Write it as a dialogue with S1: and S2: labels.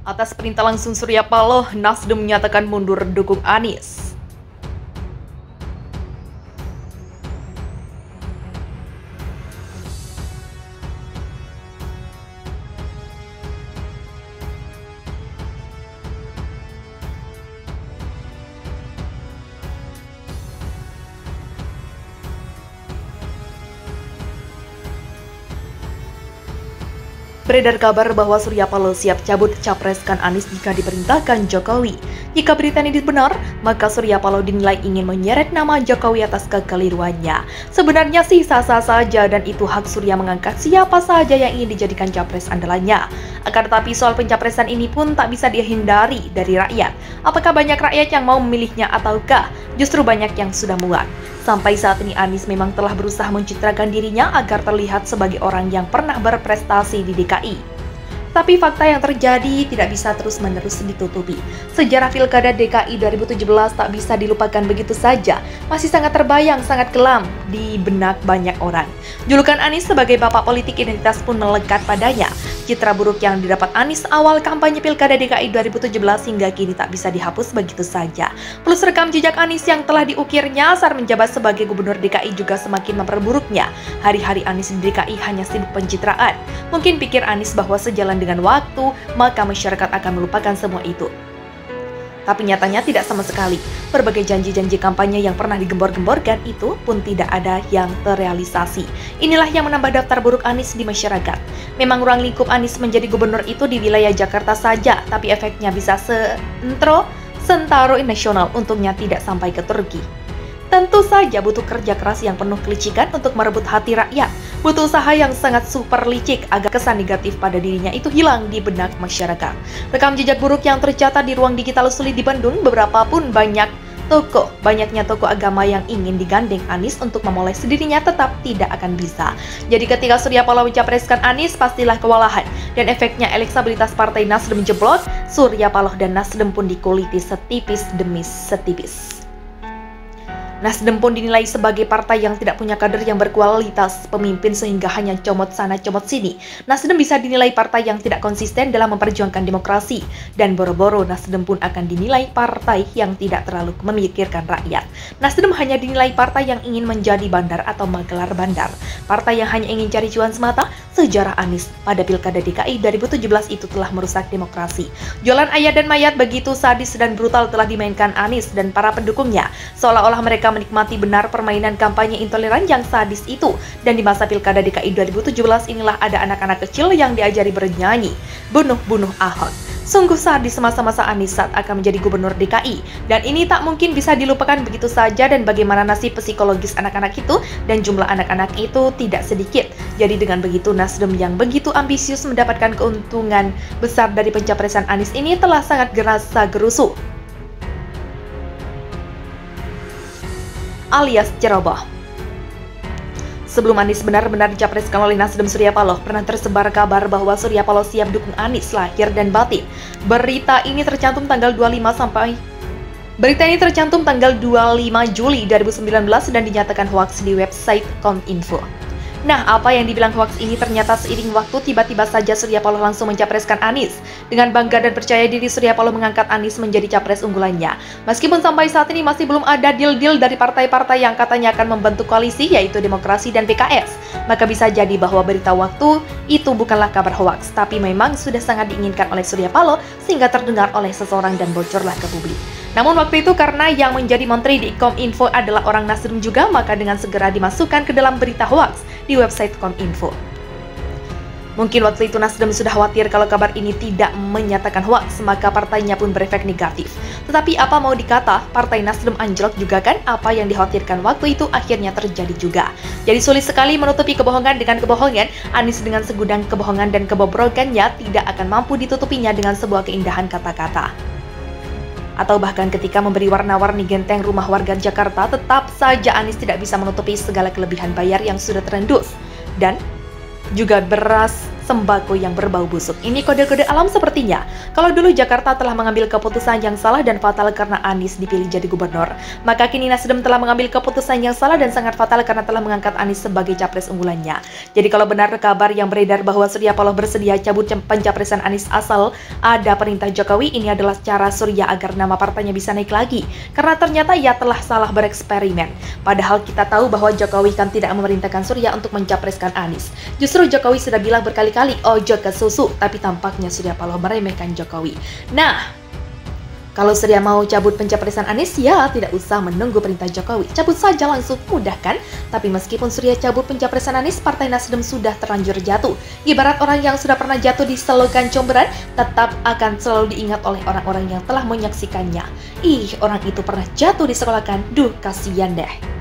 S1: Atas perintah langsung Surya Paloh, Nasdem menyatakan mundur dukung Anies. Beredar kabar bahwa Surya Paloh siap cabut capreskan Anies jika diperintahkan Jokowi. Jika berita ini benar, maka Surya Paloh dinilai ingin menyeret nama Jokowi atas kekeliruannya. Sebenarnya sih sah-sah saja dan itu hak Surya mengangkat siapa saja yang ingin dijadikan capres andalannya. Akan tetapi soal pencapresan ini pun tak bisa dihindari dari rakyat. Apakah banyak rakyat yang mau memilihnya ataukah justru banyak yang sudah muak? Sampai saat ini Anies memang telah berusaha mencitrakan dirinya agar terlihat sebagai orang yang pernah berprestasi di DKI. Tapi fakta yang terjadi tidak bisa terus-menerus ditutupi. Sejarah Pilkada DKI 2017 tak bisa dilupakan begitu saja. Masih sangat terbayang, sangat kelam di benak banyak orang. Julukan Anies sebagai bapak politik identitas pun melekat padanya. Citra buruk yang didapat Anies awal kampanye Pilkada DKI 2017 hingga kini tak bisa dihapus begitu saja. Plus rekam jejak Anies yang telah diukirnya saat menjabat sebagai gubernur DKI juga semakin memperburuknya. Hari-hari Anies di DKI hanya sibuk pencitraan. Mungkin pikir Anies bahwa sejalan dengan waktu, maka masyarakat akan melupakan semua itu. Tapi nyatanya tidak sama sekali. Berbagai janji-janji kampanye yang pernah digembor-gemborkan itu pun tidak ada yang terrealisasi. Inilah yang menambah daftar buruk Anies di masyarakat. Memang ruang lingkup Anies menjadi gubernur itu di wilayah Jakarta saja, tapi efeknya bisa sentaro nasional, untungnya tidak sampai ke Turki. Tentu saja butuh kerja keras yang penuh kelicikan untuk merebut hati rakyat. Butuh usaha yang sangat super licik agar kesan negatif pada dirinya itu hilang di benak masyarakat. Rekam jejak buruk yang tercatat di ruang digital sulit di Bandung, banyaknya toko agama yang ingin digandeng Anies untuk memoles dirinya tetap tidak akan bisa. Jadi ketika Surya Paloh mencapreskan Anies, pastilah kewalahan. Dan efeknya elektabilitas partai Nasdem jeblok, Surya Paloh dan Nasdem pun dikuliti setipis demi setipis. Nasdem pun dinilai sebagai partai yang tidak punya kader yang berkualitas pemimpin sehingga hanya comot sana comot sini. Nasdem bisa dinilai partai yang tidak konsisten dalam memperjuangkan demokrasi. Dan boro-boro Nasdem pun akan dinilai partai yang tidak terlalu memikirkan rakyat. Nasdem hanya dinilai partai yang ingin menjadi bandar atau magelar bandar. Partai yang hanya ingin cari cuan semata. Sejarah Anies pada Pilkada DKI 2017 itu telah merusak demokrasi. Jualan ayat dan mayat begitu sadis dan brutal telah dimainkan Anies dan para pendukungnya. Seolah-olah mereka menikmati benar permainan kampanye intoleran yang sadis itu. Dan di masa Pilkada DKI 2017 inilah ada anak-anak kecil yang diajari bernyanyi, bunuh-bunuh Ahok. Sungguh sadis masa-masa Anies saat akan menjadi gubernur DKI. Dan ini tak mungkin bisa dilupakan begitu saja dan bagaimana nasib psikologis anak-anak itu dan jumlah anak-anak itu tidak sedikit. Jadi dengan begitu Nasdem yang begitu ambisius mendapatkan keuntungan besar dari pencapresan Anies ini telah sangat gerasa-gerusu alias ceroboh. Sebelum Anies benar-benar dicapreskan oleh Nasdem Surya Paloh, pernah tersebar kabar bahwa Surya Paloh siap dukung Anies lahir dan batin. Berita ini tercantum tanggal 25 Juli 2019 dan dinyatakan hoaks di website Kominfo. Nah, apa yang dibilang hoaks ini ternyata seiring waktu tiba-tiba saja Surya Paloh langsung mencapreskan Anies. Dengan bangga dan percaya diri Surya Paloh mengangkat Anies menjadi capres unggulannya. Meskipun sampai saat ini masih belum ada deal-deal dari partai-partai yang katanya akan membentuk koalisi yaitu Demokrasi dan PKS. Maka bisa jadi bahwa berita waktu itu bukanlah kabar hoaks, tapi memang sudah sangat diinginkan oleh Surya Paloh sehingga terdengar oleh seseorang dan bocorlah ke publik. Namun waktu itu karena yang menjadi menteri di Kominfo adalah orang Nasdem juga, maka dengan segera dimasukkan ke dalam berita hoaks di website Kominfo. Mungkin waktu itu Nasdem sudah khawatir kalau kabar ini tidak menyatakan hoaks, maka partainya pun berefek negatif. Tetapi apa mau dikata, partai Nasdem anjlok juga kan, apa yang dikhawatirkan waktu itu akhirnya terjadi juga. Jadi sulit sekali menutupi kebohongan dengan kebohongan. Anies dengan segudang kebohongan dan kebobrokannya tidak akan mampu ditutupinya dengan sebuah keindahan kata-kata. Atau bahkan ketika memberi warna-warni genteng rumah warga Jakarta, tetap saja Anies tidak bisa menutupi segala kelebihan bayar yang sudah terendus. Dan juga beras sembako yang berbau busuk. Ini kode-kode alam sepertinya. Kalau dulu Jakarta telah mengambil keputusan yang salah dan fatal karena Anies dipilih jadi gubernur, maka kini Nasdem telah mengambil keputusan yang salah dan sangat fatal karena telah mengangkat Anies sebagai capres unggulannya. Jadi kalau benar kabar yang beredar bahwa Surya Paloh bersedia cabut pencapresan Anies asal ada perintah Jokowi, ini adalah cara Surya agar nama partainya bisa naik lagi. Karena ternyata ia telah salah bereksperimen. Padahal kita tahu bahwa Jokowi kan tidak memerintahkan Surya untuk mencapreskan Anies. Justru Jokowi sudah bilang berkali-kali, ojo ke susu, tapi tampaknya Surya Paloh meremehkan Jokowi. Nah, kalau Surya mau cabut pencapresan Anies, ya tidak usah menunggu perintah Jokowi. Cabut saja langsung, mudah kan? Tapi meskipun Surya cabut pencapresan Anies, Partai Nasdem sudah terlanjur jatuh. Ibarat orang yang sudah pernah jatuh di selokan comberan, tetap akan selalu diingat oleh orang-orang yang telah menyaksikannya. Ih, orang itu pernah jatuh di selokan, duh kasihan deh.